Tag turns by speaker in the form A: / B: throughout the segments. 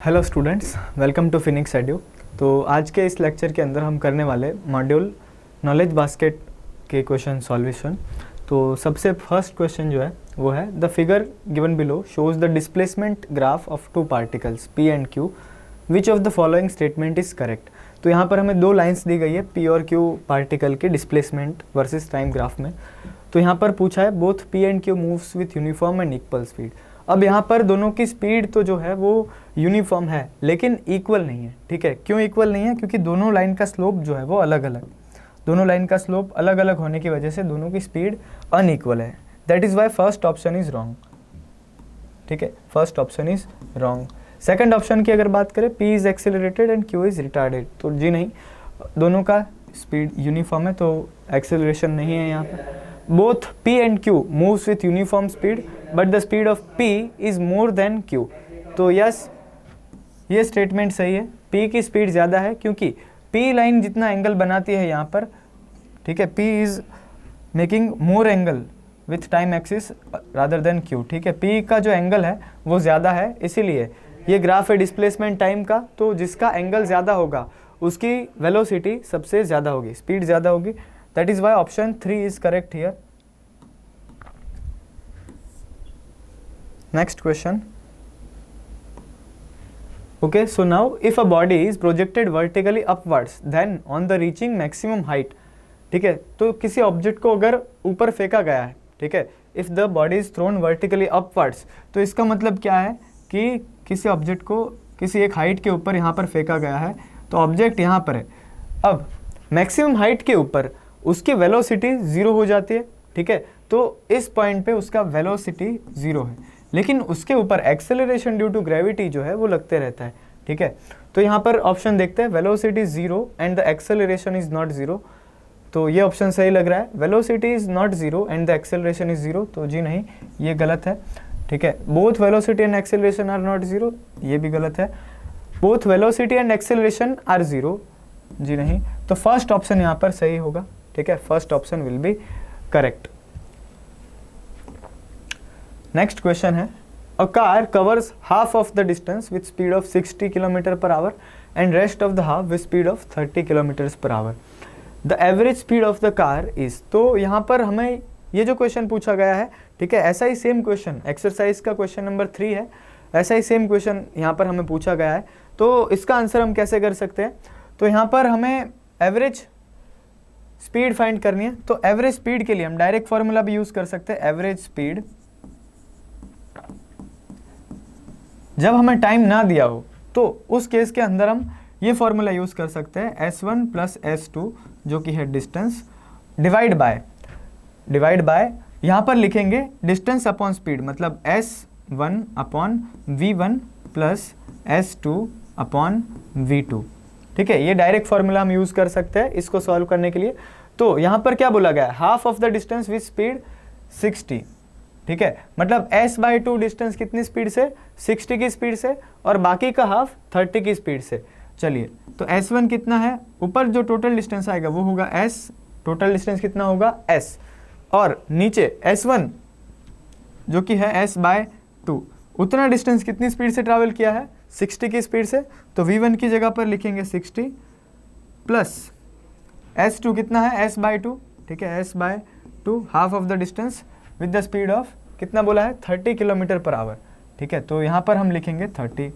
A: Hello students, welcome to Phoenix Edu. तो आज के इस लेक्चर के अंदर हम करने वाले मॉड्यूल नॉलेज बास्केट के क्वेश्चन सॉल्यूशन। तो सबसे फर्स्ट क्वेश्चन जो है वो है the figure given below shows the displacement graph of two particles P and Q, which of the following statement is correct. तो यहाँ पर हमें दो लाइंस दी गई है पी और क्यू पार्टिकल के डिस्प्लेसमेंट वर्सेस टाइम ग्राफ में। तो यहाँ पर पूछा है both P and Q moves with uniform and equal speed. अब यहाँ पर दोनों की स्पीड तो जो है वो यूनिफॉर्म है लेकिन इक्वल नहीं है। ठीक है, क्यों इक्वल नहीं है? क्योंकि दोनों लाइन का स्लोप जो है वो अलग अलग, दोनों लाइन का स्लोप अलग अलग होने की वजह से दोनों की स्पीड अनइक्वल है। That is why first option is wrong. ठीक है, first option is wrong. Second option की अगर बात करें, P is accelerated and Q is retarded, तो जी नहीं, दोनों का स्पीड यूनिफॉर्म है तो एक्सेलरेशन नहीं है यहाँ पर। Both P and Q moves with uniform speed but the speed of P is more than Q। तो यस, ये स्टेटमेंट सही है, P की स्पीड ज़्यादा है क्योंकि P लाइन जितना एंगल बनाती है यहाँ पर, ठीक है, P is making more angle with time axis rather than Q। ठीक है, P का जो एंगल है वो ज़्यादा है, इसीलिए ये ग्राफ है डिस्प्लेसमेंट टाइम का। तो जिसका एंगल ज़्यादा होगा उसकी वेलोसिटी सबसे ज़्यादा होगी, स्पीड ज़्यादा होगी। That is why option 3 is correct here. Next question. Okay, so now if a body is projected vertically upwards then on the reaching maximum height, ठीक है, तो किसी ऑब्जेक्ट को अगर ऊपर फेंका गया है, ठीक है, if the body is thrown vertically upwards, तो इसका मतलब क्या है कि किसी ऑब्जेक्ट को किसी एक हाइट के ऊपर यहाँ पर फेंका गया है, तो ऑब्जेक्ट यहाँ पर है। अब मैक्सिमम हाइट के ऊपर उसकी वेलोसिटी 0 हो जाती है। ठीक है, तो इस पॉइंट पे उसका वेलोसिटी 0 है, लेकिन उसके ऊपर एक्सेलरेशन ड्यू टू ग्रेविटी जो है वो लगते रहता है। ठीक है, तो यहाँ पर ऑप्शन देखते हैं, velocity 0 and the acceleration is not 0। तो ये ऑप्शन सही लग रहा है, velocity is not 0 and the acceleration is 0। तो जी नहीं, ये गलत है। ठीक है, both velocity and acceleration are not 0, ये भी गलत है। Both velocity and acceleration are 0, जी नहीं। तो फर्स्ट ऑप्शन यहाँ पर सही होगा। ठीक है, first option will be correct. Next question है, a car covers half of the distance with speed of 60 kilometre per hour and rest of the half with speed of 30 kilometre per hour. The average speed of the car is. तो यहाँ पर हमें ये जो question पूछा गया है, ठीक है, ऐसा ही सेम क्वेश्चन एक्सरसाइज का क्वेश्चन नंबर 3 है, ऐसा ही सेम क्वेश्चन यहाँ पर हमें पूछा गया है। तो इसका आंसर हम कैसे कर सकते हैं? तो यहाँ पर हमें एवरेज स्पीड फाइंड करनी है। तो एवरेज स्पीड के लिए हम डायरेक्ट फॉर्मूला भी यूज कर सकते हैं, एवरेज स्पीड जब हमें टाइम ना दिया हो तो उस केस के अंदर हम ये फॉर्मूला यूज़ कर सकते हैं, S1 प्लस S2 जो कि है डिस्टेंस, डिवाइड बाय यहाँ पर लिखेंगे डिस्टेंस अपॉन स्पीड, मतलब S1 upon V1 plus S2 upon V2। ठीक है, ये डायरेक्ट फॉर्मूला हम यूज़ कर सकते हैं इसको सॉल्व करने के लिए। तो यहाँ पर क्या बोला गया है, half of the distance with speed 60। ठीक है, मतलब S/2 डिस्टेंस कितनी स्पीड से, 60 की स्पीड से, और बाकी का हाफ 30 की स्पीड से। चलिए, तो S1 कितना है, ऊपर जो टोटल डिस्टेंस आएगा वो होगा S, टोटल डिस्टेंस कितना होगा S, और नीचे S1 जो कि है S/2, उतना डिस्टेंस कितनी स्पीड से ट्रैवल किया है, 60 की स्पीड से। तो V1 की जगह पर लिखेंगे 60 प्लस S2 कितना है, S/2। ठीक है, S/2 half of the distance with the speed of कितना बोला है, 30 किलोमीटर पर आवर। ठीक है, तो यहाँ पर हम लिखेंगे 30।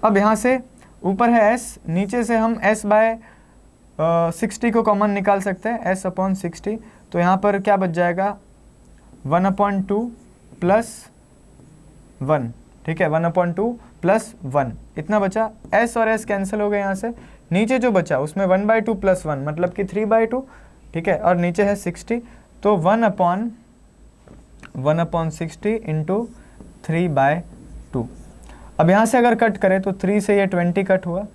A: अब यहाँ से ऊपर है S, नीचे से हम S/60 को कॉमन निकाल सकते हैं, S अपॉन 60। तो यहाँ पर क्या बच जाएगा, 1/2 प्लस 1। ठीक है, 1/2 प्लस 1 इतना बचा। S और S कैंसिल हो गए यहाँ से, नीचे जो बचा उसमें 1/2 प्लस 1 मतलब कि 3/2। ठीक है, और नीचे है 60, तो 1/60 इंटू 3/2। अब यहाँ से अगर कट करें तो 3 से ये 20 कट हुआ,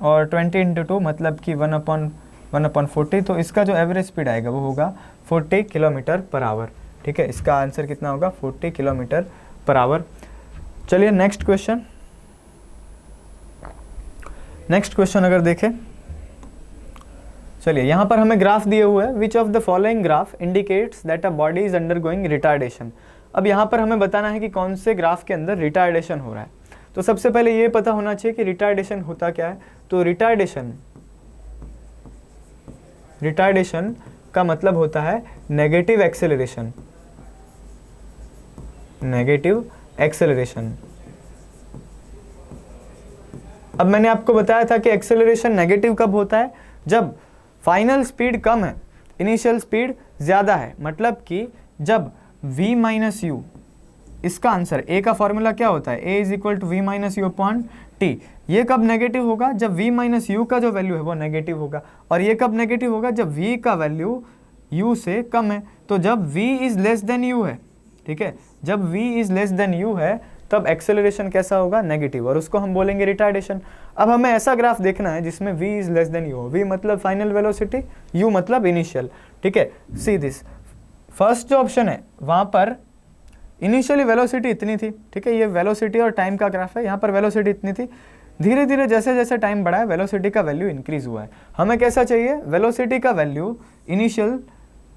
A: और 20 इंटू 2 मतलब कि 1/40। तो इसका जो एवरेज स्पीड आएगा वो होगा 40 किलोमीटर पर आवर। ठीक है, इसका आंसर कितना होगा, 40 किलोमीटर पर आवर। चलिए नेक्स्ट क्वेश्चन अगर देखें, चलिए यहाँ पर हमें ग्राफ दिए हुए हैं, which of the following graph indicates that a body is undergoing retardation. अब यहाँ पर हमें बताना है कि कौन से ग्राफ के अंदर रिटार्डेशन हो रहा है। तो सबसे पहले ये पता होना चाहिए कि रिटार्डेशन होता क्या है। तो रिटार्डेशन का मतलब होता है नेगेटिव एक्सेलरेशन, नेगेटिव एक्सेलरेशन। अब मैंने आपको बताया था कि एक्सेलरेशन नेगेटिव कब होता है, जब फाइनल स्पीड कम है, इनिशियल स्पीड ज़्यादा है, मतलब कि जब v माइनस यू, इसका आंसर ए का फॉर्मूला क्या होता है, a is equal to v minus u upon t. ये कब नेगेटिव होगा, जब v माइनस यू का जो वैल्यू है वो नेगेटिव होगा। और ये कब नेगेटिव होगा, जब v का वैल्यू u से कम है। तो जब v is less than u है, ठीक है, जब v is less than u है तब एक्सेलरेशन कैसा होगा, नेगेटिव, और उसको हम बोलेंगे रिटार्डेशन। अब हमें ऐसा ग्राफ देखना है जिसमें v is less than u हो, v मतलब फाइनल वेलोसिटी, u मतलब इनिशियल, ठीक है। सी दिस, फर्स्ट जो ऑप्शन है वहाँ पर इनिशियली वेलोसिटी इतनी थी, ठीक है, ये वेलोसिटी और टाइम का ग्राफ है, यहाँ पर वेलोसिटी इतनी थी, धीरे धीरे जैसे जैसे टाइम बढ़ा है वेलोसिटी का वैल्यू इंक्रीज हुआ है। हमें कैसा चाहिए, वेलोसिटी का वैल्यू इनिशियल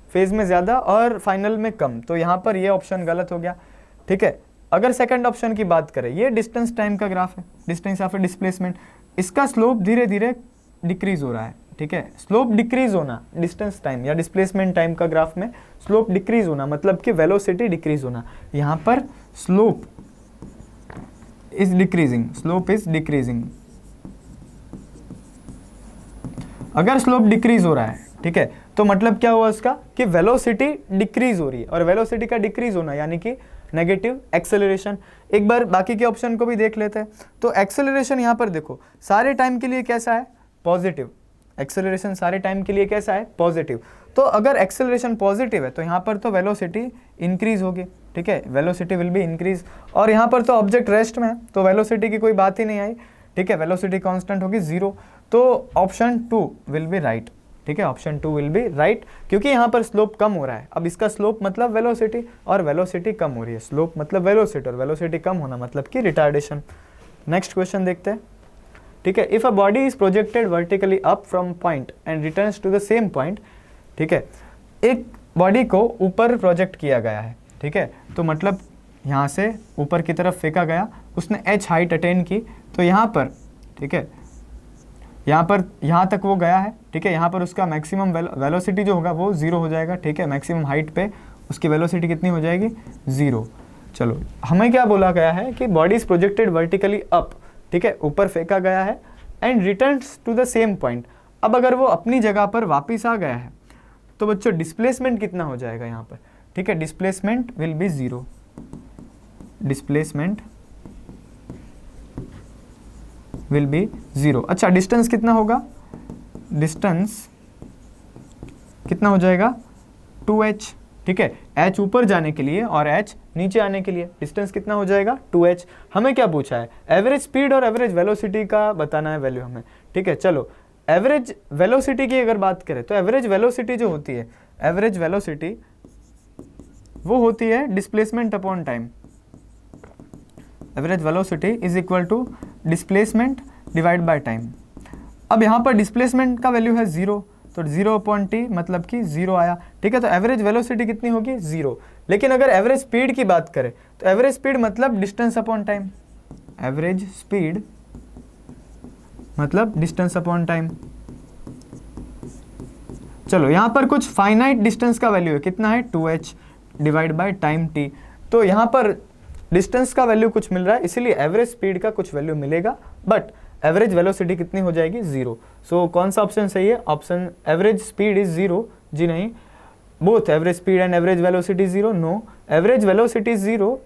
A: फेज में ज़्यादा और फाइनल में कम, तो यहाँ पर ये ऑप्शन गलत हो गया, ठीक है। अगर सेकंड ऑप्शन की बात करें, ये डिस्टेंस टाइम का ग्राफ है, डिस्टेंस या फिर डिस्प्लेसमेंट, इसका स्लोप धीरे धीरे डिक्रीज हो रहा है, ठीक है। स्लोप डिक्रीज होना डिस्टेंस टाइम या डिस्प्लेसमेंट टाइम का ग्राफ में स्लोप डिक्रीज होना मतलब कि वेलोसिटी डिक्रीज होना। यहाँ पर slope is decreasing, slope is decreasing. अगर स्लोप डिक्रीज हो रहा है, ठीक है, तो मतलब क्या हुआ उसका कि वेलोसिटी डिक्रीज हो रही है, और वेलोसिटी का डिक्रीज होना यानी कि नेगेटिव एक्सेलरेशन। एक बार बाकी के ऑप्शन को भी देख लेते हैं। तो एक्सेलरेशन यहाँ पर देखो सारे टाइम के लिए कैसा है, पॉजिटिव। एक्सेलरेशन सारे टाइम के लिए कैसा है, पॉजिटिव। तो अगर एक्सेलरेशन पॉजिटिव है तो यहाँ पर तो वेलोसिटी इंक्रीज होगी, ठीक है, वेलोसिटी विल बी इंक्रीज। और यहाँ पर तो ऑब्जेक्ट रेस्ट में है तो वेलोसिटी की कोई बात ही नहीं आई, ठीक है, वेलोसिटी कांस्टेंट होगी 0। तो ऑप्शन 2 विल बी राइट, ठीक है, ऑप्शन 2 विल बी राइट, क्योंकि यहाँ पर स्लोप कम हो रहा है। अब इसका स्लोप मतलब वेलोसिटी, और वेलोसिटी कम हो रही है, स्लोप मतलब वेलोसिटी और वेलोसिटी कम होना मतलब कि रिटार्डेशन। नेक्स्ट क्वेश्चन देखते हैं, ठीक है। If a body is projected vertically up from point and returns to the same point, ठीक है, एक बॉडी को ऊपर प्रोजेक्ट किया गया है, ठीक है, तो मतलब यहाँ से ऊपर की तरफ फेंका गया, उसने h हाइट अटेन की, तो यहाँ पर, ठीक है, यहाँ पर यहाँ तक वो गया है, ठीक है, यहाँ पर उसका मैक्सिमम वेलोसिटी जो होगा वो 0 हो जाएगा, ठीक है, मैक्सिमम हाइट पे उसकी वेलोसिटी कितनी हो जाएगी, 0। चलो हमें क्या बोला गया है कि body is projected vertically up, ठीक है, ऊपर फेंका गया है, and returns to the same point. अब अगर वो अपनी जगह पर वापस आ गया है तो बच्चों डिस्प्लेसमेंट कितना हो जाएगा यहाँ पर, ठीक है, displacement will be 0, displacement will be 0। अच्छा, डिस्टेंस कितना होगा, डिस्टेंस कितना हो जाएगा, 2h, ठीक है, h ऊपर जाने के लिए और h नीचे आने के लिए डिस्टेंस कितना हो जाएगा, 2h। हमें क्या पूछा है, एवरेज स्पीड और एवरेज वेलोसिटी का बताना है वैल्यू हमें, ठीक है। चलो एवरेज वेलोसिटी की अगर बात करें तो एवरेज वेलोसिटी जो होती है, एवरेज वेलोसिटी वो होती है displacement upon time. Average velocity is equal to displacement divide by time. अब यहाँ पर डिस्प्लेसमेंट का वैल्यू है 0, तो 0 अपॉन टी मतलब कि 0 आया, ठीक है, तो एवरेज वेलोसिटी कितनी होगी, 0। लेकिन अगर एवरेज स्पीड की बात करें तो एवरेज स्पीड मतलब distance upon time, average speed मतलब डिस्टेंस अपॉन टाइम। चलो यहाँ पर कुछ फाइनाइट डिस्टेंस का वैल्यू है, कितना है, 2h divide by time t। तो यहाँ पर डिस्टेंस का वैल्यू कुछ मिल रहा है, इसीलिए एवरेज स्पीड का कुछ वैल्यू मिलेगा, बट एवरेज वेलोसिटी कितनी हो जाएगी, 0। सो कौन सा ऑप्शन सही है, ऑप्शन एवरेज स्पीड इज 0, जी नहीं, both average speed and average velocity 0, no, average velocity 0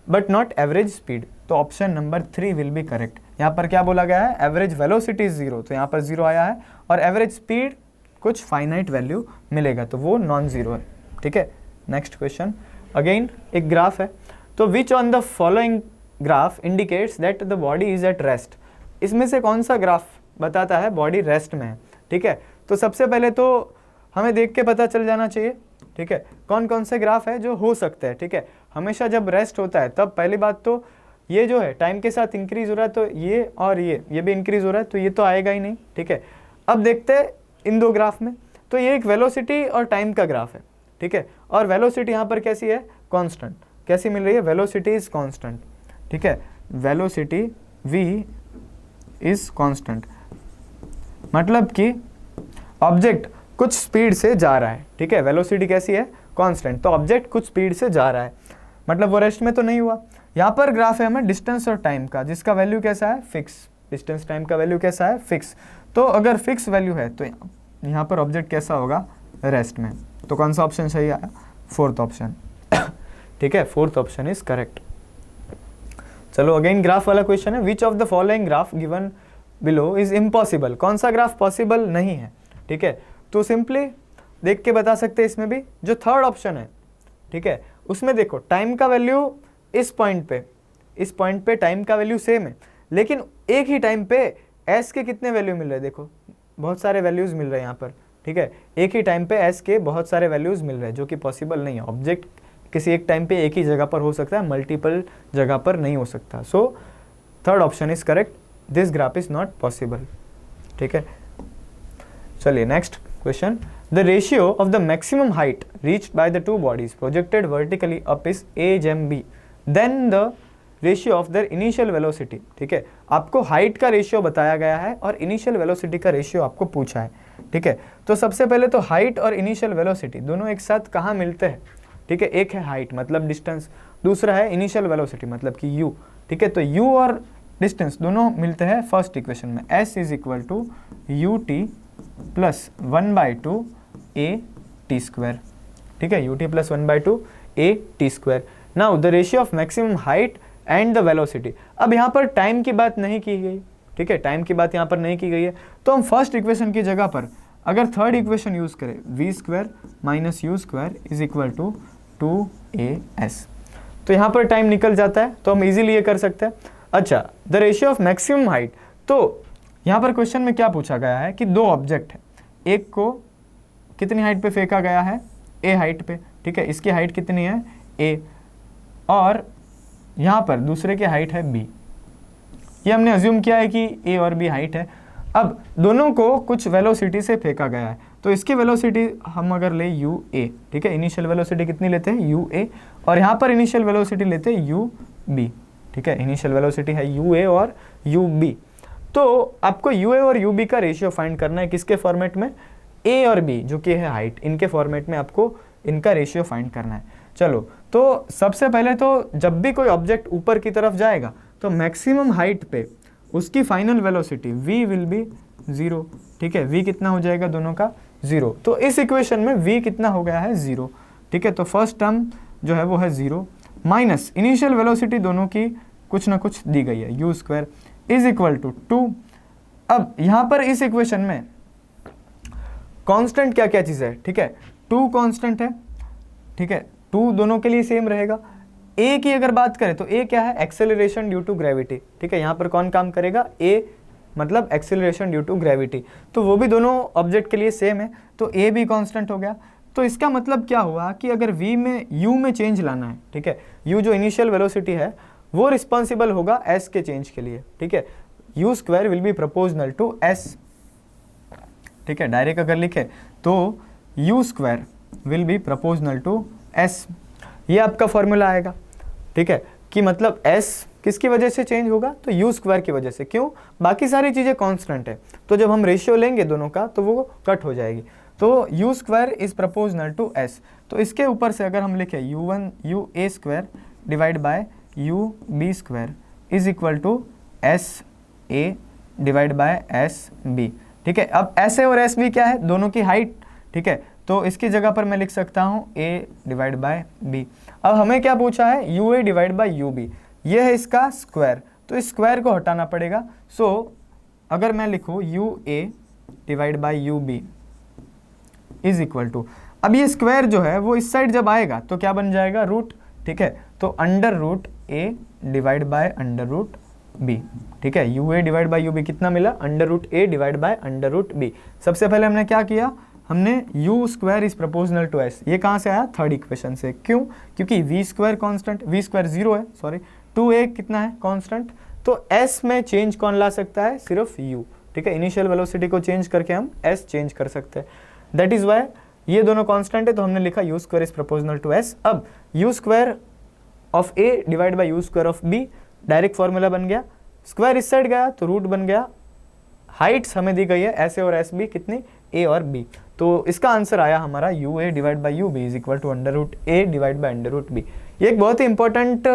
A: but not average speed. तो option number 3 will be correct. यहाँ पर क्या बोला गया है, एवरेज वेलोसिटी 0, तो यहाँ पर 0 आया है, और एवरेज स्पीड कुछ फाइनाइट वैल्यू मिलेगा तो वो नॉन जीरो है, ठीक है। नेक्स्ट क्वेश्चन, अगेन एक ग्राफ है, तो which on the following graph indicates that the body is at rest. इसमें से कौन सा ग्राफ बताता है बॉडी रेस्ट में है, ठीक है। तो सबसे पहले तो हमें देख के पता चल जाना चाहिए, ठीक है, कौन कौन से ग्राफ है जो हो सकते हैं, ठीक है। हमेशा जब रेस्ट होता है तब पहली बात तो ये जो है टाइम के साथ इंक्रीज हो रहा है, तो ये और ये भी इंक्रीज हो रहा है, तो ये तो आएगा ही नहीं, ठीक है। अब देखते हैं इन दो ग्राफ में, तो ये एक वेलोसिटी और टाइम का ग्राफ है, ठीक है, और वेलोसिटी यहाँ पर कैसी है, कांस्टेंट, कैसी मिल रही है, वेलोसिटी इज कांस्टेंट, ठीक है। वेलोसिटी v इज कांस्टेंट, मतलब कि ऑब्जेक्ट कुछ स्पीड से जा रहा है, ठीक है, वेलोसिटी कैसी है, कांस्टेंट, तो ऑब्जेक्ट कुछ स्पीड से जा रहा है, मतलब वो रेस्ट में तो नहीं हुआ। यहाँ पर ग्राफ है हमें डिस्टेंस और टाइम का, जिसका वैल्यू कैसा है, फिक्स, डिस्टेंस टाइम का वैल्यू कैसा है, फिक्स। तो अगर फिक्स वैल्यू है तो यहाँ पर ऑब्जेक्ट कैसा होगा, रेस्ट में। तो कौन सा ऑप्शन सही आया, फोर्थ ऑप्शन, ठीक है, फोर्थ ऑप्शन इज करेक्ट। चलो अगेन ग्राफ वाला क्वेश्चन है, which of the following graph given below is impossible, कौन सा ग्राफ पॉसिबल नहीं है, ठीक है। तो सिंपली देख के बता सकते हैं इसमें भी, जो थर्ड ऑप्शन है, ठीक है, उसमें देखो टाइम का वैल्यू इस पॉइंट पे टाइम का वैल्यू सेम है, लेकिन एक ही टाइम पे एस के कितने वैल्यू मिल रहे हैं, देखो बहुत सारे वैल्यूज मिल रहे हैं यहाँ पर, ठीक है, एक ही टाइम पे एस के बहुत सारे वैल्यूज मिल रहे हैं, जो कि पॉसिबल नहीं है। ऑब्जेक्ट किसी एक टाइम पे एक ही जगह पर हो सकता है, मल्टीपल जगह पर नहीं हो सकता। So third option is correct, this graph is not possible, ठीक है। चलिए next question, the ratio of the maximum height reached by the two bodies projected vertically up is a/b, then the ratio of their initial velocity, ठीक है, आपको height का ratio बताया गया है और इनिशियल वेलोसिटी का रेशियो आपको पूछा है, ठीक है। तो सबसे पहले तो हाइट और इनिशियल वेलोसिटी दोनों एक साथ कहाँ मिलते हैं, ठीक है, एक है हाइट मतलब डिस्टेंस, दूसरा है इनिशियल वेलोसिटी मतलब कि u, ठीक है। तो u और डिस्टेंस दोनों मिलते हैं फर्स्ट इक्वेशन में, s is equal to ut plus 1/2 a/t², ठीक है, ut plus 1/2 a/t²। Now the ratio of maximum height and the velocity, अब यहाँ पर टाइम की बात नहीं की गई, ठीक है, टाइम की बात यहाँ पर नहीं की गई है, तो हम फर्स्ट इक्वेशन की जगह पर अगर थर्ड इक्वेशन यूज करें, v² minus u² is equal to 2as, तो यहाँ पर टाइम निकल जाता है, तो हम इजीली ये कर सकते हैं। अच्छा, the ratio of maximum height, तो यहाँ पर क्वेश्चन में क्या पूछा गया है कि दो ऑब्जेक्ट है, एक को कितनी हाइट पे फेंका गया है, a हाइट पे, ठीक है, इसकी हाइट कितनी है a, और यहाँ पर दूसरे की हाइट है b, ये हमने अज्यूम किया है कि a और b हाइट है। अब दोनों को कुछ वेलोसिटी से फेंका गया है, तो इसकी वेलोसिटी हम अगर ले ua, ठीक है, इनिशियल वेलोसिटी कितनी लेते हैं ua, और यहाँ पर इनिशियल वेलोसिटी लेते हैं ub, ठीक है, इनिशियल वेलोसिटी है ua और ub। तो आपको ua और ub का रेशियो फाइंड करना है, किसके फॉर्मेट में, a और b जो कि है हाइट, इनके फॉर्मेट में आपको इनका रेशियो फाइंड करना है। चलो, तो सबसे पहले तो जब भी कोई ऑब्जेक्ट ऊपर की तरफ जाएगा तो मैक्सिमम हाइट पे उसकी final velocity v will be 0, ठीक है, v कितना हो जाएगा दोनों का 0, तो इस इक्वेशन में v कितना हो गया है 0, ठीक है। तो फर्स्ट टर्म जो है वो है 0 माइनस इनिशियल वेलोसिटी दोनों की कुछ ना कुछ दी गई है u² इज इक्वल टू 2। अब यहाँ पर इस इक्वेशन में कांस्टेंट क्या क्या चीज़ है, ठीक है, 2 कांस्टेंट है, ठीक है, 2 दोनों के लिए सेम रहेगा। a की अगर बात करें तो a क्या है, एक्सेलरेशन ड्यू टू ग्रेविटी, ठीक है, यहाँ पर कौन काम करेगा, a मतलब एक्सेलरेशन ड्यू टू ग्रेविटी, तो वो भी दोनों ऑब्जेक्ट के लिए सेम है, तो a भी कांस्टेंट हो गया। तो इसका मतलब क्या हुआ कि अगर v में u में चेंज लाना है, ठीक है, u जो इनिशियल वेलोसिटी है वो रिस्पॉन्सिबल होगा s के चेंज के लिए, ठीक है, u² will be proportional to s, ठीक है, डायरेक्ट अगर लिखे तो u² will be proportional to s, ये आपका फॉर्मूला आएगा, ठीक है, कि मतलब s किसकी वजह से चेंज होगा, तो u² की वजह से, क्यों, बाकी सारी चीज़ें कांस्टेंट है, तो जब हम रेशियो लेंगे दोनों का तो वो कट हो जाएगी, तो u² is proportional to s। तो इसके ऊपर से अगर हम लिखें ua² divide by ub² is equal to sa divide by sb, ठीक है। अब sa और sb क्या है, दोनों की हाइट, ठीक है, तो इसकी जगह पर मैं लिख सकता हूँ a डिवाइड बाय b। अब हमें क्या पूछा है, ua डिवाइड बाय ub, ये है इसका स्क्वायर, तो इस स्क्वायर को हटाना पड़ेगा। सो अगर मैं लिखूँ ua divide by ub is equal to, अब ये स्क्वायर जो है वो इस साइड जब आएगा तो क्या बन जाएगा, रूट, ठीक है, तो under root a divide by under root b, ठीक है, ua डिवाइड बाय ub कितना मिला, under root a divide by under root b। सबसे पहले हमने क्या किया, हमने u² is proportional to s, ये कहाँ से आया, थर्ड इक्वेशन से, क्यों, क्योंकि v² कांस्टेंट, v² 0 है, सॉरी 2a कितना है कांस्टेंट, तो s में चेंज कौन ला सकता है, सिर्फ u, ठीक है, इनिशियल वेलोसिटी को चेंज करके हम s चेंज कर सकते हैं, दैट इज वाई ये दोनों कांस्टेंट है, तो हमने लिखा u² is proportional to s। अब u² of a divide by u² of b, direct formula बन गया, स्क्वायर इस साइड गया तो रूट बन गया, हाइट्स हमें दी गई है एस ए और एस बी कितनी, ए और बी, तो इसका आंसर आया हमारा u a divide by u b is equal to under root a divide by under root b. ये एक बहुत ही इंपॉर्टेंट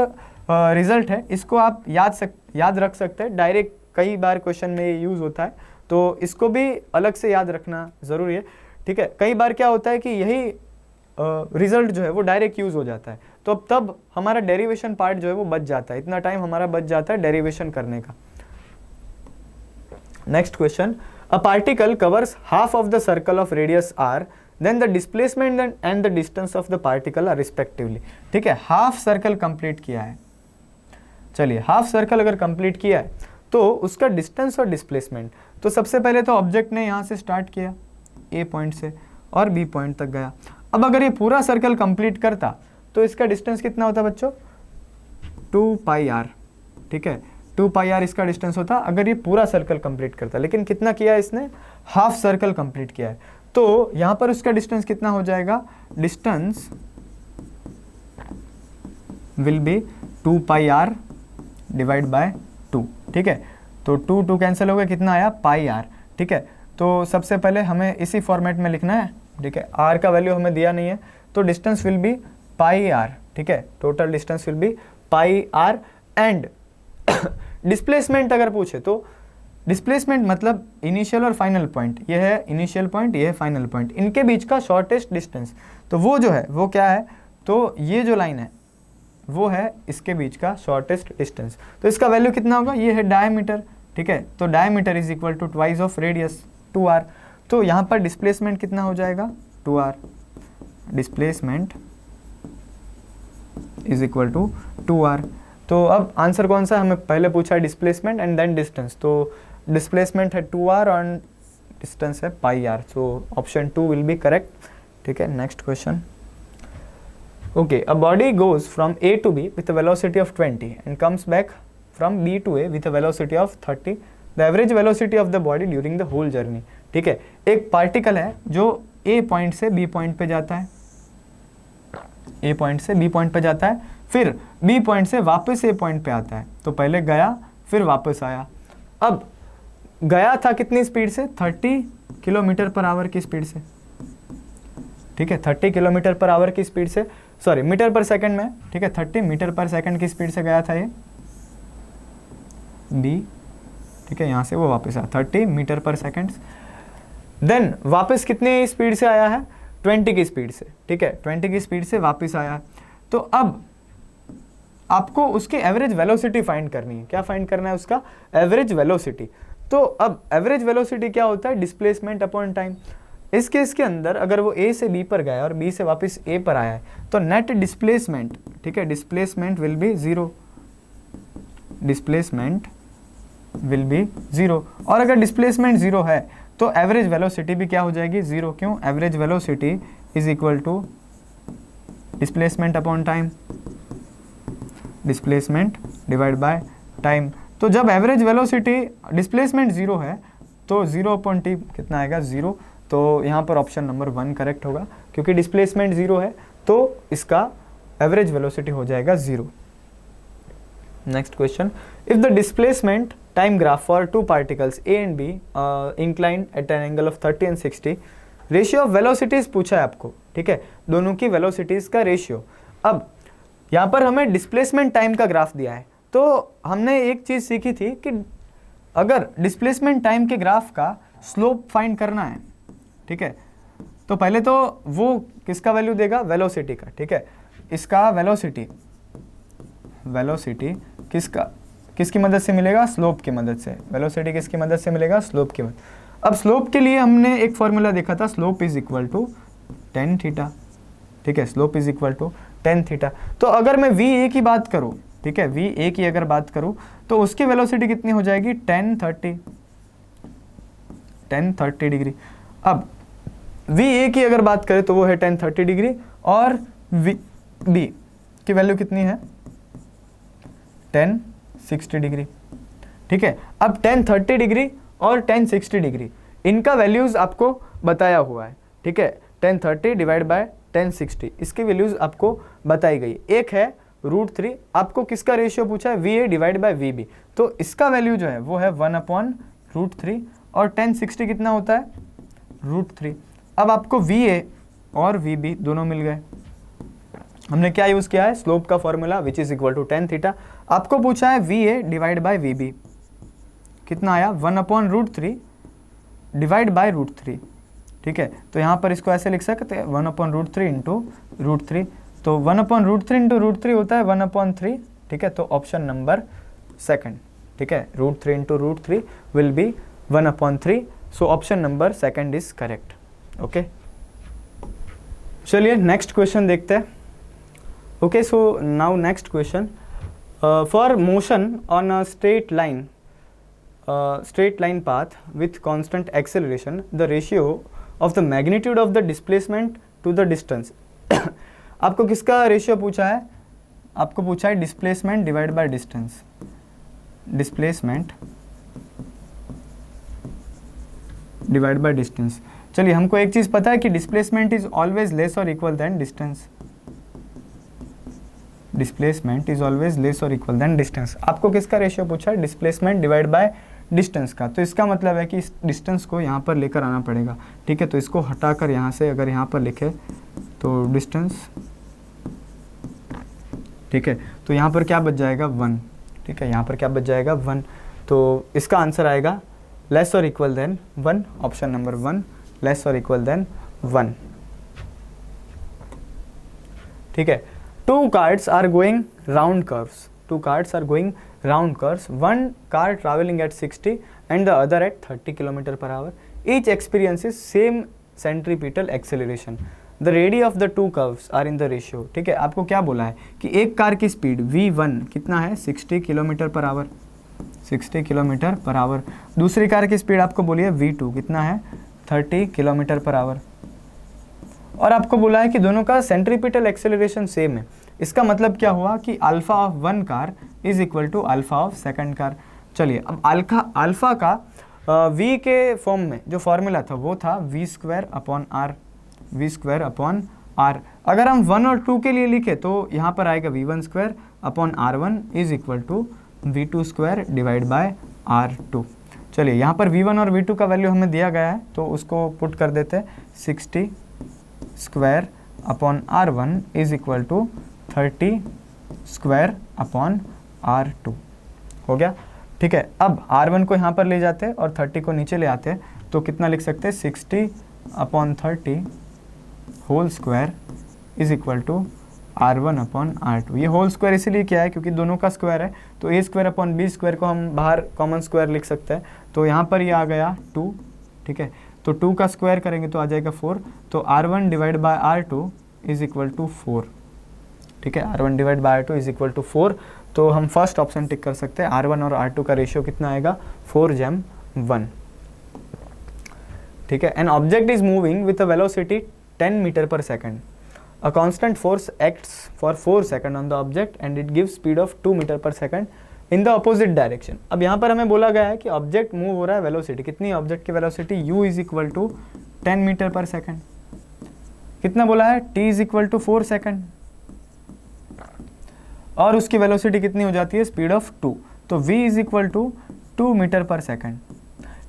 A: रिजल्ट है, इसको आप याद रख सकते हैं, डायरेक्ट कई बार क्वेश्चन में ये यूज़ होता है, तो इसको भी अलग से याद रखना ज़रूरी है, ठीक है। कई बार क्या होता है कि यही रिजल्ट जो है वो डायरेक्ट यूज़ हो जाता है, तो अब तब हमारा डेरिवेशन पार्ट जो है वो बच जाता है, इतना टाइम हमारा बच जाता है डेरिवेशन करने का। Next question, a particle covers half of the circle of radius r, then the displacement and the distance of the particle are respectively. ठीक है, हाफ सर्कल कंप्लीट किया है, चलिए हाफ सर्कल अगर कंप्लीट किया है तो उसका डिस्टेंस और डिस्प्लेसमेंट, तो सबसे पहले तो ऑब्जेक्ट ने यहाँ से स्टार्ट किया ए पॉइंट से और बी पॉइंट तक गया। अब अगर ये पूरा सर्कल कंप्लीट करता तो इसका डिस्टेंस कितना होता बच्चों, 2 पाई आर, ठीक है, 2 पाई आर इसका डिस्टेंस होता अगर ये पूरा सर्कल कंप्लीट करता, लेकिन कितना किया इसने, हाफ सर्कल कंप्लीट किया है, तो यहाँ पर उसका डिस्टेंस कितना हो जाएगा, distance will be 2 pi r divide by 2, ठीक है, तो 2 कैंसिल हो गया, कितना आया पाई आर, ठीक है। तो सबसे पहले हमें इसी फॉर्मेट में लिखना है, ठीक है, आर का वैल्यू हमें दिया नहीं है, तो distance will be pi r, ठीक है, total distance will be pi r, and displacement अगर पूछे तो डिस्प्लेसमेंट मतलब इनिशियल और फाइनल पॉइंट, ये है इनिशियल पॉइंट, ये है फाइनल पॉइंट, इनके बीच का शॉर्टेस्ट डिस्टेंस, तो वो जो है वो क्या है, तो ये जो लाइन है वो है इसके बीच का शॉर्टेस्ट डिस्टेंस, तो इसका वैल्यू कितना होगा, ये है डायमीटर, ठीक है, तो diameter is equal to twice of radius 2r, तो यहाँ पर डिस्प्लेसमेंट कितना हो जाएगा 2r, displacement is equal to 2r। तो अब आंसर कौन सा, हमें पहले पूछा डिस्प्लेसमेंट एंड देन डिस्टेंस, तो डिस्प्लेसमेंट है 2r और डिस्टेंस है pi r, so option 2 will be correct, ठीक है। Next question, okay, a body goes from A to B with a velocity of 20 and comes back from B to A with a velocity of 30. The average velocity of the body during the whole journey. ठीक है, एक particle है जो A point से B point पे जाता है, A point से B पॉइंट पे जाता है, फिर B पॉइंट से वापस A पॉइंट पे आता है, तो पहले गया फिर वापस आया। अब गया था कितनी स्पीड से, 30 किलोमीटर पर आवर की स्पीड से, ठीक है, 30 किलोमीटर पर आवर की स्पीड से, सॉरी मीटर पर सेकंड में, ठीक है, 30 मीटर पर सेकंड की स्पीड से गया था ये बी, ठीक है, यहाँ से वो वापस आया 30 मीटर पर सेकंड, देन वापस कितनी स्पीड से आया है, 20 की स्पीड से, ठीक है, 20 की स्पीड से वापस आया। तो अब आपको उसकी एवरेज वेलोसिटी फाइंड करनी है, क्या फाइंड करना है, उसका एवरेज वेलोसिटी। तो अब एवरेज वेलोसिटी क्या होता है, डिस्प्लेसमेंट अपॉन टाइम। इस केस के अंदर अगर वो A से B पर गया और B से वापस A पर आया है तो नेट डिस्प्लेसमेंट, ठीक है, displacement will be 0, displacement will be 0, और अगर डिस्प्लेसमेंट 0 है तो एवरेज वेलोसिटी भी क्या हो जाएगी 0, क्यों, average velocity is equal to displacement upon time, displacement divide by time. तो जब एवरेज वेलोसिटी डिस्प्लेसमेंट 0 है तो 0 अपॉन t कितना आएगा 0, तो यहाँ पर ऑप्शन नंबर 1 करेक्ट होगा, क्योंकि डिस्प्लेसमेंट 0 है तो इसका एवरेज वेलोसिटी हो जाएगा 0। Next question, if the displacement time graph for 2 particles A and B inclined at an angle of 30 and 60, ratio of velocities पूछा है आपको, ठीक है, दोनों की वेलोसिटीज का रेशियो। अब यहाँ पर हमें डिस्प्लेसमेंट टाइम का ग्राफ दिया है, तो हमने एक चीज़ सीखी थी कि अगर डिस्प्लेसमेंट टाइम के ग्राफ का स्लोप फाइंड करना है, ठीक है, तो पहले तो वो किसका वैल्यू देगा, वेलोसिटी का, ठीक है, इसका वेलोसिटी किसकी मदद से मिलेगा, स्लोप की मदद से, वेलोसिटी किसकी मदद से मिलेगा, स्लोप की मदद। अब स्लोप के लिए हमने एक फॉर्मूला देखा था, slope is equal to tan theta, ठीक है, slope is equal to tan theta. तो अगर मैं VA की बात करूँ, ठीक है, VA की अगर बात करूँ तो उसकी वेलोसिटी कितनी हो जाएगी, 1030 डिग्री। अब VA की अगर बात करें तो वो है 1030 डिग्री, और B की वैल्यू कितनी है 1060 डिग्री, ठीक है। अब 1030 डिग्री और 1060 डिग्री इनका वैल्यूज़ आपको बताया हुआ है, ठीक है, 1030 डिवाइड बाय 1060 इसकी वैल्यूज़ आपको बताई गई। एक है √3। आपको किसका रेशियो पूछा है, VA डिवाइड बाय VB, तो इसका वैल्यू जो है वो है 1/√3 और tan 60 कितना होता है √3। अब आपको VA और VB दोनों मिल गए, हमने क्या यूज़ किया है, स्लोप का formula which is equal to tan theta. आपको पूछा है VA डिवाइड बाय VB, कितना आया 1/√3 डिवाइड बाय √3, ठीक है। तो यहाँ पर इसको ऐसे लिख सकते हैं 1/√3 इंटू √3, तो 1/√3 इंटू √3 होता है 1/3, ठीक है। तो ऑप्शन नंबर सेकंड, ठीक है, √3 into √3 will B 1/3, so option number second is correct. Okay, चलिए नेक्स्ट क्वेश्चन देखते हैं। Okay, so now next question, for motion on a straight line path with constant acceleration, the ratio of the magnitude of the displacement to the distance आपको किसका ratio पूछा है, आपको पूछा है displacement divide by distance, displacement divide by distance. चलिए, हमको एक चीज पता है कि डिस्प्लेसमेंट इज ऑलवेज लेस और equal than distance, displacement is always less और इक्वल देन डिस्टेंस। आपको किसका रेशियो पूछा है, डिस्प्लेसमेंट डिवाइड बाय डिस्टेंस का, तो इसका मतलब है कि इस डिस्टेंस को यहाँ पर लेकर आना पड़ेगा, ठीक है। तो इसको हटाकर यहाँ से अगर यहाँ पर लिखे तो डिस्टेंस, ठीक है, तो यहाँ पर क्या बच जाएगा 1, ठीक है, यहाँ पर क्या बच जाएगा 1, तो इसका आंसर आएगा लेस और equal than 1, option number 1 less और इक्वल देन 1, ठीक है। Two cars are going round curves. Two cars are going round curves. One car traveling at 60 and the other at 30 km/h. Each experiences same centripetal acceleration. The radii of the two curves are in the ratio. ठीक है, आपको क्या बोला है कि एक car की speed V1 कितना है 60 km/h, 60 km/h। दूसरी कार की स्पीड आपको बोली है V2 कितना है 30 km/h, और आपको बोला है कि दोनों का सेंट्रीपिटल एक्सेलरेशन सेम है। इसका मतलब क्या हुआ कि alpha of one car is equal to alpha of second car. चलिए, अब अल्फा का v के फॉर्म में जो फॉर्मूला था वो था v²/r, v²/r। अगर हम 1 और 2 के लिए लिखे तो यहाँ पर आएगा v1²/r1 is equal to v2² divide by r2। चलिए, यहाँ पर v1 और v2 का वैल्यू हमें दिया गया है तो उसको पुट कर देते हैं, 60²/r1 is equal to 30²/r2 हो गया, ठीक है। अब r1 को यहाँ पर ले जाते हैं और 30 को नीचे ले आते हैं तो कितना लिख सकते हैं 60/30 whole square is equal to r1/r2। ये होल स्क्वायर इसीलिए क्या है क्योंकि दोनों का स्क्वायर है, तो a²/b² को हम बाहर कॉमन स्क्वायर लिख सकते हैं, तो यहाँ पर ये आ गया 2, ठीक है। तो 2 का स्क्वायर करेंगे तो आ जाएगा 4, तो r1 divide by r2 is equal to 4, ठीक है। r1 divide by r2 is equal to 4, तो हम फर्स्ट ऑप्शन टिक कर सकते हैं। r1 और r2 का रेशियो कितना आएगा 4:1, ठीक है। An object is moving with a velocity 10 metre per second. A constant force acts for 4 second on the object and it gives speed of 2 metre per second in the opposite direction. अब यहाँ पर हमें बोला गया है कि object move हो रहा है, वेलोसिटी कितनी है ऑब्जेक्ट की velocity u is equal to 10 metre per second. कितना बोला है t is equal to 4 second, और उसकी वेलोसिटी कितनी हो जाती है स्पीड ऑफ 2, तो v is equal to 2 metre per second.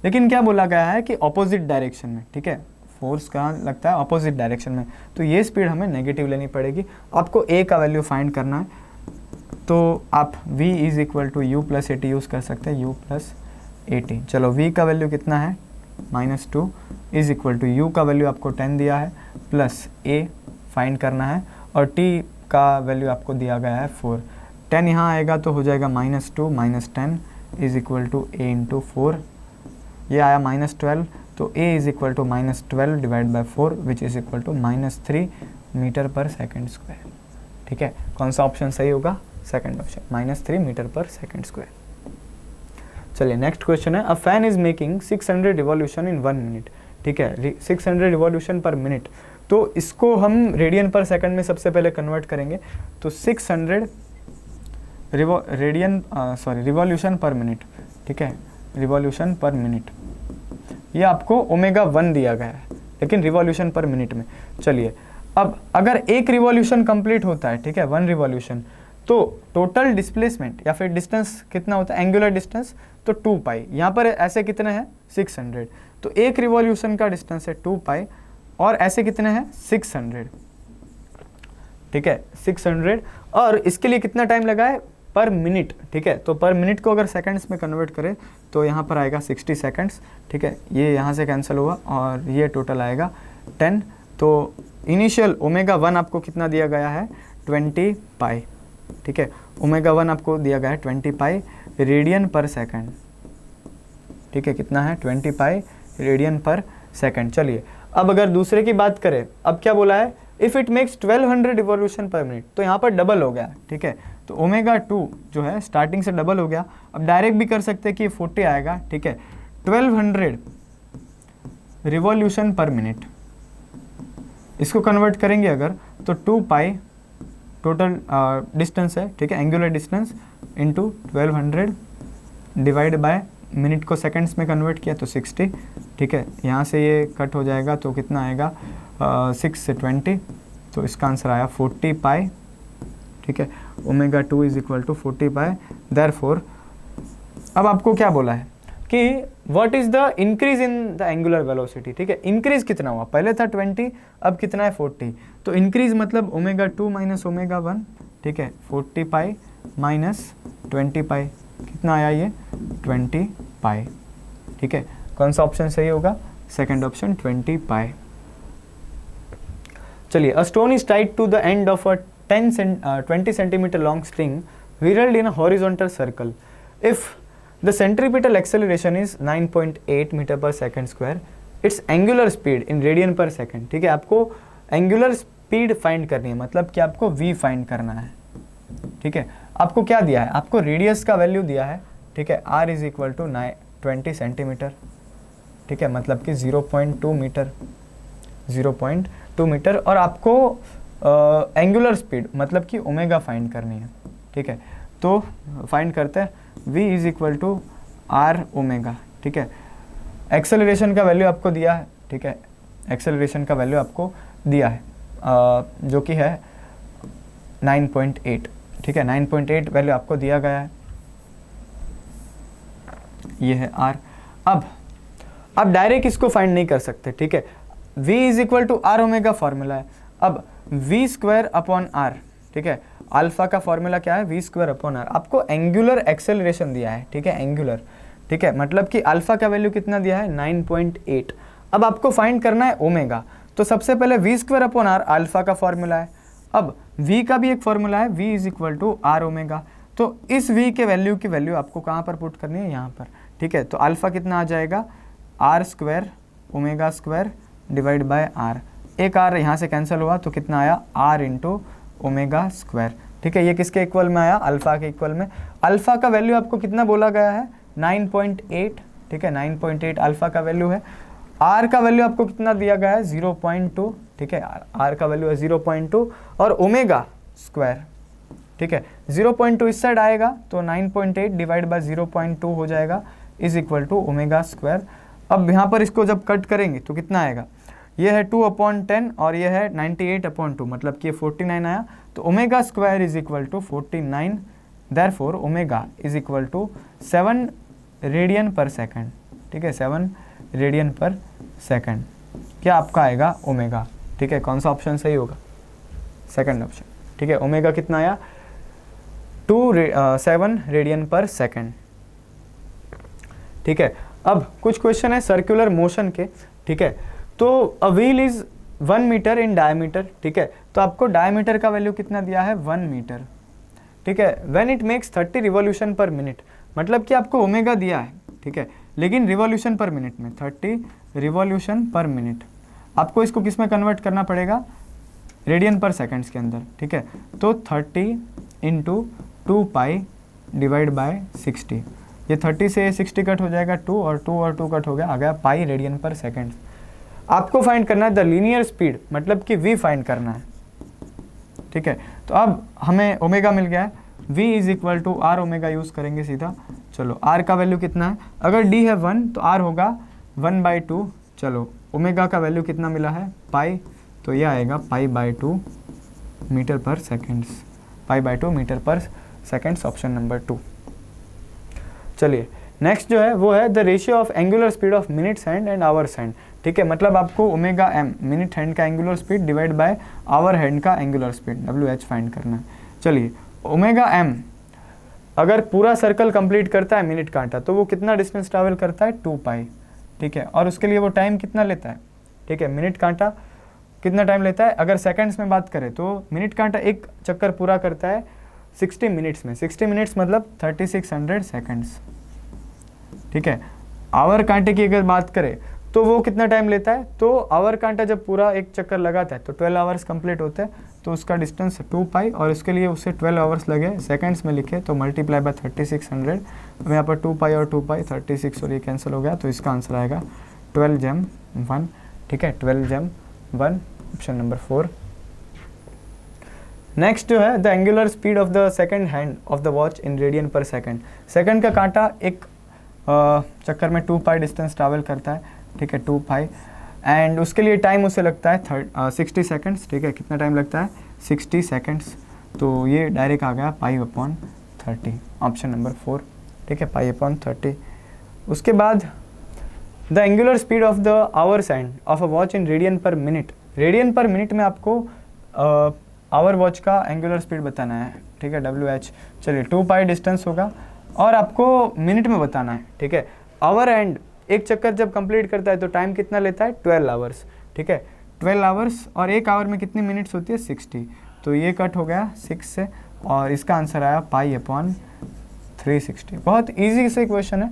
A: लेकिन क्या बोला गया है कि ऑपोजिट डायरेक्शन में, ठीक है, फोर्स कहाँ लगता है ऑपोजिट डायरेक्शन में, तो ये स्पीड हमें नेगेटिव लेनी पड़ेगी। आपको a का वैल्यू फाइंड करना है, तो आप v is equal to u plus at use कर सकते हैं, u प्लस एटी। चलो, v का वैल्यू कितना है -2 इज इक्वल टू u का वैल्यू आपको 10 दिया है प्लस a फाइंड करना है, और t का वैल्यू आपको दिया गया है 4। 10 यहाँ आएगा तो हो जाएगा -2 - 10 is equal to a into 4, ये आया -12, तो a इज इक्वल टू -12 divide by 4 which is equal to -3 metre per second square, ठीक है। कौन सा ऑप्शन सही होगा, second option -3 metre per second square. चलिए, नेक्स्ट क्वेश्चन है, a fan is making 600 revolution in 1 minute, ठीक है, 600 रिवॉल्यूशन पर मिनट, तो इसको हम रेडियन पर सेकंड में सबसे पहले कन्वर्ट करेंगे, तो 600 रिवॉल्यूशन पर मिनट, ठीक है, रिवॉल्यूशन पर मिनट, ये आपको ω1 दिया गया है लेकिन रिवॉल्यूशन पर मिनट में। चलिए, अब अगर एक रिवॉल्यूशन कंप्लीट होता है, ठीक है, 1 रिवॉल्यूशन, तो टोटल डिस्प्लेसमेंट या फिर डिस्टेंस कितना होता है, एंगुलर डिस्टेंस, तो 2 पाई। यहाँ पर ऐसे कितने हैं 600, तो एक रिवॉल्यूशन का डिस्टेंस है 2 पाई, और ऐसे कितने हैं 600, ठीक है 600। और इसके लिए कितना टाइम लगा है पर मिनट, ठीक है। तो पर मिनट को अगर सेकंड्स में कन्वर्ट करें तो यहाँ पर आएगा 60 सेकंड्स, ठीक है। ये यहाँ से कैंसिल हुआ और ये टोटल आएगा 10। तो इनिशियल ω1 आपको कितना दिया गया है 20 पाई, ठीक है। ω1 आपको दिया गया है 20 पाई रेडियन पर सेकंड, ठीक है। कितना है 20 पाई रेडियन पर सेकंड। चलिए अब अगर दूसरे की बात करें, अब क्या बोला है, इफ़ इट मेक्स 1200 रिवॉल्यूशन पर मिनट, तो यहाँ पर डबल हो गया, ठीक है। तो ω2 जो है स्टार्टिंग से डबल हो गया। अब डायरेक्ट भी कर सकते हैं कि 40 आएगा, ठीक है। 1200 रिवॉल्यूशन पर मिनट, इसको कन्वर्ट करेंगे अगर तो 2 पाई टोटल डिस्टेंस है, ठीक है, angular distance into 1200 divide by minute को सेकंड्स में कन्वर्ट किया तो 60, ठीक है। यहाँ से ये कट हो जाएगा तो कितना आएगा 6 से 20, तो इसका आंसर आया 40 पाई, ठीक है। ω2 is equal to 40 pi. Therefore अब आपको क्या बोला है कि what is the increase in the angular velocity, ठीक है। इंक्रीज कितना हुआ, पहले था 20, अब कितना है 40, तो इंक्रीज मतलब ω2 माइनस ω1, ठीक है, 40 पाई माइनस 20 पाई, कितना आया ये 20 पाई, ठीक है। कौन सा ऑप्शन सही होगा, सेकंड ऑप्शन 20 पाई। चलिए, a stone is tied to the end of a 20 centimeter long string whirled in a horizontal circle. If the centripetal acceleration is 9.8 meter per second square, its angular speed in radian per second, ठीक है। आपको angular speed find करनी है, मतलब कि आपको v find करना है, ठीक है। आपको क्या दिया है, आपको रेडियस का वैल्यू दिया है, ठीक है, r is equal to 20 centimetre, ठीक है, मतलब कि 0.2 मीटर, 0.2 मीटर। और आपको एंगुलर स्पीड मतलब कि ओमेगा फाइंड करनी है, ठीक है। तो फाइंड करते हैं, v is equal to r omega, ठीक है। एक्सेलरेशन का वैल्यू आपको दिया है, ठीक है, एक्सेलरेशन का वैल्यू आपको दिया है जो कि है 9.8, ठीक है, 9.8 वैल्यू आपको दिया गया है, ये है r। अब आप डायरेक्ट इसको फाइंड नहीं कर सकते, ठीक है। v is equal to r omega formula है। अब v स्क्वायर अपॉन r, ठीक है, अल्फा का फॉर्मूला क्या है, v स्क्वायर अपॉन r। आपको एंगुलर एक्सेलरेशन दिया है, ठीक है, एंगुलर, ठीक है, मतलब कि अल्फा का वैल्यू कितना दिया है 9.8। अब आपको फाइंड करना है ओमेगा, तो सबसे पहले v square upon r alpha का फॉर्मूला है। अब v का भी एक फॉर्मूला है, v is equal to r omega. तो इस v के वैल्यू की वैल्यू आपको कहाँ पर पुट करनी है, यहाँ पर, ठीक है। तो अल्फा कितना आ जाएगा r square omega square divide by r, एक r यहाँ से कैंसिल हुआ तो कितना आया r इंटू ओमेगा स्क्वायर, ठीक है। ये किसके इक्वल में आया, अल्फा के इक्वल में। अल्फा का वैल्यू आपको कितना बोला गया है 9.8, ठीक है, 9.8 अल्फा का वैल्यू है। r का वैल्यू आपको कितना दिया गया है 0.2, ठीक है, r का वैल्यू है 0.2 और ओमेगा स्क्वायर, ठीक है, 0.2 इस साइड आएगा तो 9.8 डिवाइड बाय 0.2 हो जाएगा is equal to omega square. अब यहाँ पर इसको जब कट करेंगे तो कितना आएगा, ये है 2/10 और ये है 98/2, मतलब कि ये 49 आया। तो omega square is equal to 49, therefore omega is equal to 7 radian per second, ठीक है, 7 रेडियन पर सेकंड। क्या आपका आएगा ओमेगा, ठीक है। कौन सा ऑप्शन सही होगा, सेकंड ऑप्शन, ठीक है। ओमेगा कितना आया 7 रेडियन पर सेकंड, ठीक है। अब कुछ क्वेश्चन है सर्कुलर मोशन के, ठीक है। तो a wheel is 1 metre in diameter, ठीक है। तो आपको डायमीटर का वैल्यू कितना दिया है 1 मीटर, ठीक है। व्हेन इट मेक्स 30 रिवॉल्यूशन पर मिनट, मतलब कि आपको ओमेगा दिया है, ठीक है, लेकिन रिवॉल्यूशन पर मिनट में 30 रिवॉल्यूशन पर मिनट, आपको इसको किस में कन्वर्ट करना पड़ेगा, रेडियन पर सेकंड्स के अंदर, ठीक है। तो 30 इंटू 2 पाई डिवाइड बाय 60, ये 30 से 60 कट हो जाएगा 2 और 2 कट हो गया, आ गया पाई रेडियन पर सेकंड। आपको फाइंड करना है द लीनियर स्पीड, मतलब कि v फाइंड करना है, ठीक है। तो अब हमें ओमेगा मिल गया है, v is equal to r omega use करेंगे सीधा। चलो r का वैल्यू कितना है, अगर d है 1 तो r होगा 1/2। चलो ओमेगा का वैल्यू कितना मिला है पाई, तो यह आएगा पाई/2 metre per seconds, π/2 metre per seconds, option number 2। चलिए नेक्स्ट जो है वो है the ratio of angular speed of minutes hand and hours hand. ठीक है, मतलब आपको ओमेगा एम मिनट हैंड का angular speed divide by hour hand का एंगुलर स्पीड WH फाइंड करना है। चलिए ओमेगा एम अगर पूरा सर्कल कंप्लीट करता है मिनट कांटा तो वो कितना डिस्टेंस ट्रैवल करता है 2π। ठीक है, और उसके लिए वो टाइम कितना लेता है। ठीक है, मिनट कांटा कितना टाइम लेता है, अगर सेकंड्स में बात करें तो मिनट कांटा एक चक्कर पूरा करता है 60 मिनट्स में। 60 मिनट्स मतलब 3600 सेकंड्स। ठीक है, आवर कांटे की अगर बात करें तो वो कितना टाइम लेता है, तो आवर कांटा जब पूरा एक चक्कर लगाता है तो 12 आवर्स कंप्लीट होते हैं, तो उसका डिस्टेंस 2π और उसके लिए उसे 12 आवर्स लगे, सेकंड्स में लिखे तो मल्टीप्लाई बाय 3600। अब यहाँ पर 2π और 2π 36 और ये कैंसिल हो गया, तो इसका आंसर आएगा 12/1। ठीक है, 12/1, ऑप्शन नंबर 4। नेक्स्ट जो है the angular speed of the second hand of the watch in radian per second. Second का कांटा एक चक्कर में 2π डिस्टेंस ट्रैवल करता है। ठीक है, 2π एंड उसके लिए टाइम उसे लगता है 60 सेकंड्स। ठीक है, कितना टाइम लगता है 60 सेकंड्स, तो ये डायरेक्ट आ गया π/30, ऑप्शन नंबर 4। ठीक है, π/30। उसके बाद the angular speed of the hours hand of a watch in radian पर मिनट। रेडियन पर मिनट में आपको आवर वॉच का एंगुलर स्पीड बताना है। ठीक है, WH। चलिए 2π डिस्टेंस होगा और आपको मिनट में बताना है। ठीक है, आवर एंड एक चक्कर जब कंप्लीट करता है तो टाइम कितना लेता है 12 आवर्स। ठीक है, 12 आवर्स और एक आवर में कितनी मिनट्स होती है 60, तो ये कट हो गया 6 से और इसका आंसर आया π/360। बहुत ईजी से क्वेश्चन है,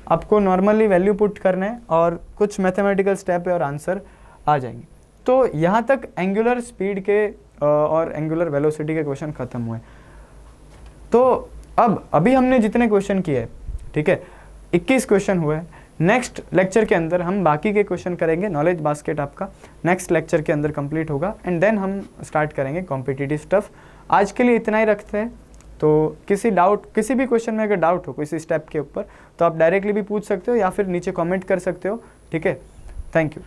A: आपको नॉर्मली वैल्यू पुट करना है और कुछ मैथमेटिकल स्टेप है और आंसर आ जाएंगे। तो यहाँ तक एंगुलर स्पीड के और एंगुलर वेलोसिटी के क्वेश्चन खत्म हुए। तो अभी हमने जितने क्वेश्चन किए, ठीक है, 21 क्वेश्चन हुए। नेक्स्ट लेक्चर के अंदर हम बाकी के क्वेश्चन करेंगे। नॉलेज बास्केट आपका नेक्स्ट लेक्चर के अंदर कंप्लीट होगा एंड देन हम स्टार्ट करेंगे कॉम्पिटिटिव स्टफ। आज के लिए इतना ही रखते हैं। तो किसी भी क्वेश्चन में अगर डाउट हो किसी स्टेप के ऊपर तो आप डायरेक्टली भी पूछ सकते हो या फिर नीचे कमेंट कर सकते हो। ठीक है, थैंक यू।